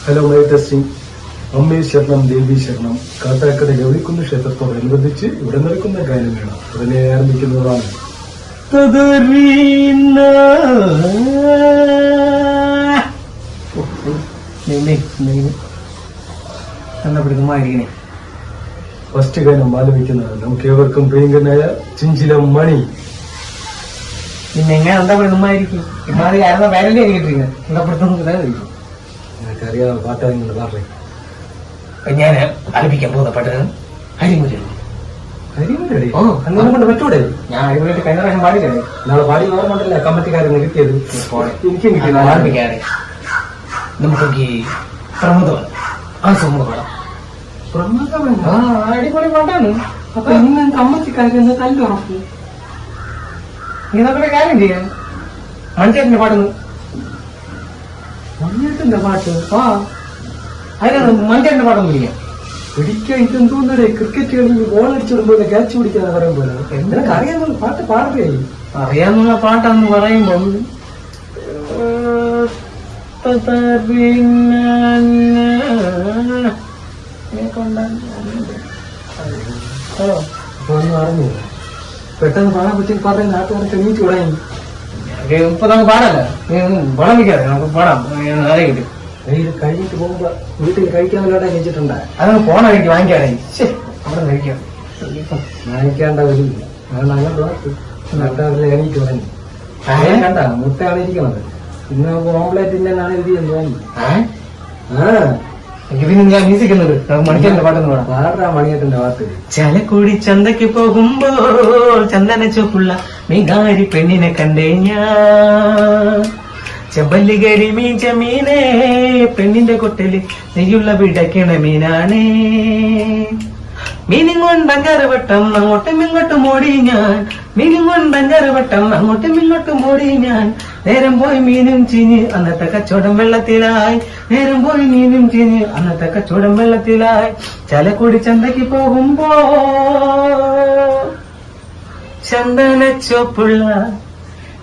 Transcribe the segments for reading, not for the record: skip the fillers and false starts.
Hello my testing. അമ്മേ ശരണം ദേവി ശരണം. കാട്ടാക്കട ഗൗരിക്കുന്ന് ക്ഷേത്രത്തോടനുബന്ധിച്ച് ഇവിടെ നടക്കുന്ന ഗാനമേള ഉടനെ ആരംഭിക്കുന്നതാണ്. ഫസ്റ്റ് ഗാനം ആലപിക്കുന്നത് നമുക്ക് ഏവർക്കും പ്രിയങ്കരനായ ചിഞ്ചിലം മണി. പിന്നെ എങ്ങനെ എന്താ പെടുന്നമായിരിക്കും ഇമാതിരി ആയിരുന്ന പേരല്ലേ കേട്ടിരിക്കുന്നത് എന്താ പെടുത്തുന്നത് എനിക്കറിയാം പാട്ടാങ്ങൾ പാടേ. ഞാൻ ആലപിക്കാൻ പോകുന്ന പാട്ട് ഹരിമുരളി. ഹരിമുരളി അങ്ങനെ കൊണ്ട് പറ്റൂടെ? ഞാൻ ഹരിമുരളി കഴിഞ്ഞ പ്രാവശ്യം പാടില്ലേ? നാളെ പാടി ഓർമ്മണ്ടല്ലേ കമ്മറ്റിക്കാരന് കിട്ടിയത്. എനിക്ക് ആലപിക്കാതെ നമുക്ക് പ്രമോദമാണ് ആ സുമ പാടാം. അടിപൊളി പാട്ടാണ്. അപ്പൊ ഇന്ന് കമ്മറ്റിക്കാരെന്ന് തല്ലുറപ്പ്. നീ നമുക്കൊരു കാര്യം ചെയ്യാം, മണിച്ചേട്ടന്റെ പാടുന്നു. മണിയേട്ടന്റെ പാട്ട് അതിനാണ് മണിച്ചേട്ടന്റെ പാടം പിടിക്കാം. പിടിക്കാൻ ഇതെന്തോന്നേ ക്രിക്കറ്റ് കളി ബോൾ അടിച്ചിടുമ്പോൾ ക്യാച്ച് പിടിക്കാന്ന് പറയുമ്പോൾ നിനക്ക് അറിയാവുന്ന പാട്ട് പാടുകയായി. അറിയാവുന്ന പാട്ടാന്ന് പറയുമ്പം അറിഞ്ഞു പെട്ടെന്ന് പാടാൻ പറ്റി പാടുന്ന നാട്ടുകാർക്ക് എണീറ്റ് തുടങ്ങി. ഇപ്പൊ നമുക്ക് പാടല്ല, വളം വയ്ക്കാതെ നമുക്ക് പാടാം. അതെ കിട്ടും. ഇത് കഴിഞ്ഞിട്ട് പോകുമ്പോ വീട്ടിൽ കഴിക്കാൻ വല്ലാതെ കഴിച്ചിട്ടുണ്ടാ? അത് പോണ എനിക്ക് വാങ്ങിക്കാതെ അവിടെ കഴിക്കാം. വാങ്ങിക്കാണ്ട വരില്ല. കാരണം അങ്ങനെ നോക്ക് നാട്ടുകാരിൽ എണീറ്റ് തുടങ്ങി. കണ്ട മുട്ടയാണ് ഇരിക്കണത്. ഇന്ന് ഓംപ്ലേറ്റിന്നാണ് എഴുതിയെന്ന് തോന്നുന്നു. ഇതിന് ഞാൻ മ്യൂസിക്കുന്നത് മണിക്കേട്ടന്റെ പാട്ടെന്ന് പാടാം. പാടാ മണിയേട്ടന്റെ പാട്ട്. ചലക്കുടി ചന്തയ്ക്ക് പോകുമ്പോൾ ചന്ദന ചോപ്പുള്ള മീകാരി പെണ്ണിനെ കണ്ടേ ഞാൻ. ചെമ്പല്ലി കരിമീൻ ചെമീനേ പെണ്ണിന്റെ കൊട്ടല് നെയ്യുള്ള പിടയ്ക്കണ മീനാണേ. മീനും കൊണ്ടഞ്ചാറുവട്ടം അങ്ങോട്ടും ഇങ്ങോട്ടും ഓടി ഞാൻ. മീനും കൊണ്ടഞ്ചാറുവട്ടം അങ്ങോട്ടും ഇങ്ങോട്ടും ഓടി ഞാൻ. നേരം പോയി മീനും ചീഞ്ഞ് അന്നത്തെ കച്ചവടം വെള്ളത്തിലായി. നേരം പോയി മീനും ചീഞ്ഞ് അന്നത്തെ കച്ചവടം വെള്ളത്തിലായി. ചലക്കുടി ചന്തയ്ക്ക് പോകുമ്പോ ചന്ദന ചോപ്പുള്ള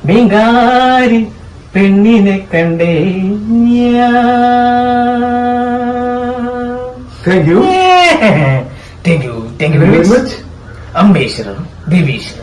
മീങ്കാരി പെണ്ണിനെ കണ്ടേ ഞാൻ. Thank you. Thank you very much. അംബേശ്വരം ദേവീശ്വരം.